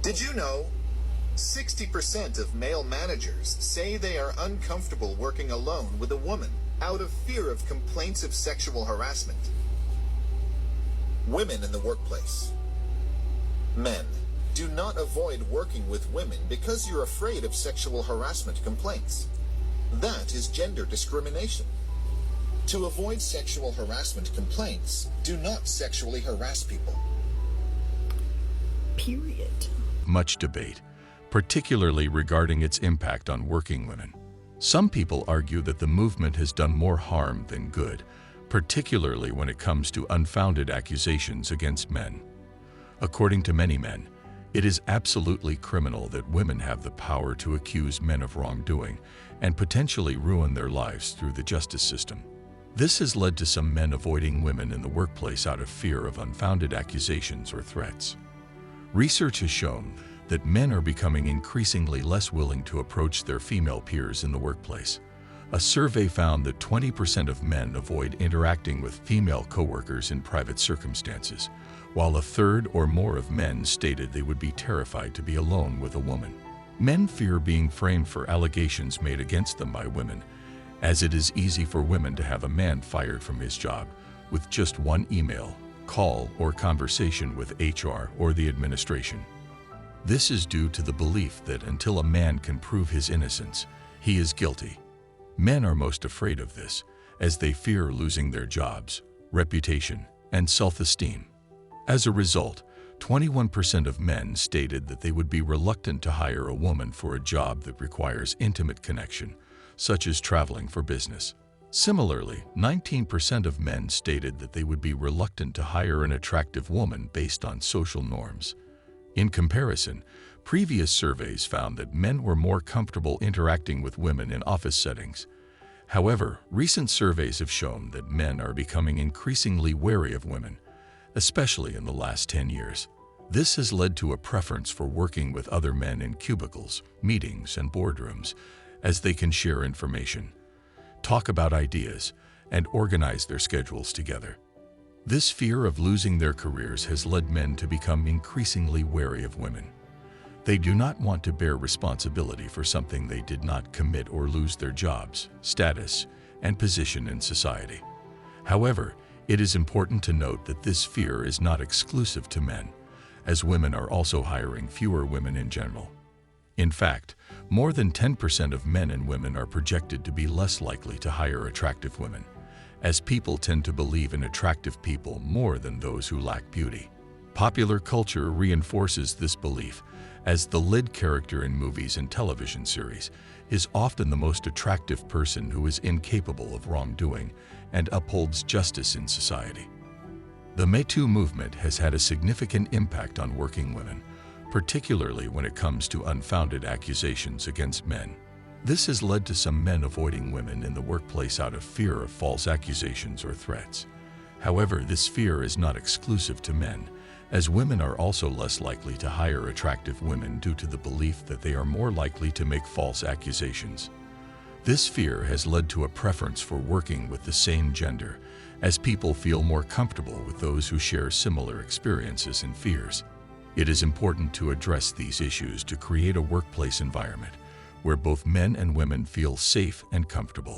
Did you know 60% of male managers say they are uncomfortable working alone with a woman out of fear of complaints of sexual harassment? Women in the workplace. Men, do not avoid working with women because you're afraid of sexual harassment complaints. That is gender discrimination. To avoid sexual harassment complaints, do not sexually harass people. Period. Much debate, particularly regarding its impact on working women. Some people argue that the movement has done more harm than good, particularly when it comes to unfounded accusations against men. According to many men, it is absolutely criminal that women have the power to accuse men of wrongdoing and potentially ruin their lives through the justice system. This has led to some men avoiding women in the workplace out of fear of unfounded accusations or threats. Research has shown that men are becoming increasingly less willing to approach their female peers in the workplace. A survey found that 20% of men avoid interacting with female coworkers in private circumstances, while a third or more of men stated they would be terrified to be alone with a woman. Men fear being framed for allegations made against them by women, as it is easy for women to have a man fired from his job with just one email, call, or conversation with HR or the administration. This is due to the belief that until a man can prove his innocence, he is guilty. Men are most afraid of this, as they fear losing their jobs, reputation, and self-esteem. As a result, 21% of men stated that they would be reluctant to hire a woman for a job that requires intimate connection, such as traveling for business. Similarly, 19% of men stated that they would be reluctant to hire an attractive woman based on social norms. In comparison, previous surveys found that men were more comfortable interacting with women in office settings. However, recent surveys have shown that men are becoming increasingly wary of women, especially in the last 10 years. This has led to a preference for working with other men in cubicles, meetings, and boardrooms, as they can share information, talk about ideas, and organize their schedules together. This fear of losing their careers has led men to become increasingly wary of women. They do not want to bear responsibility for something they did not commit or lose their jobs, status, and position in society. However, it is important to note that this fear is not exclusive to men, as women are also hiring fewer women in general. In fact, more than 10% of men and women are projected to be less likely to hire attractive women, as people tend to believe in attractive people more than those who lack beauty. Popular culture reinforces this belief, as the lead character in movies and television series is often the most attractive person who is incapable of wrongdoing and upholds justice in society. The Me Too movement has had a significant impact on working women, particularly when it comes to unfounded accusations against men. This has led to some men avoiding women in the workplace out of fear of false accusations or threats. However, this fear is not exclusive to men, as women are also less likely to hire attractive women due to the belief that they are more likely to make false accusations. This fear has led to a preference for working with the same gender, as people feel more comfortable with those who share similar experiences and fears. It is important to address these issues to create a workplace environment where both men and women feel safe and comfortable.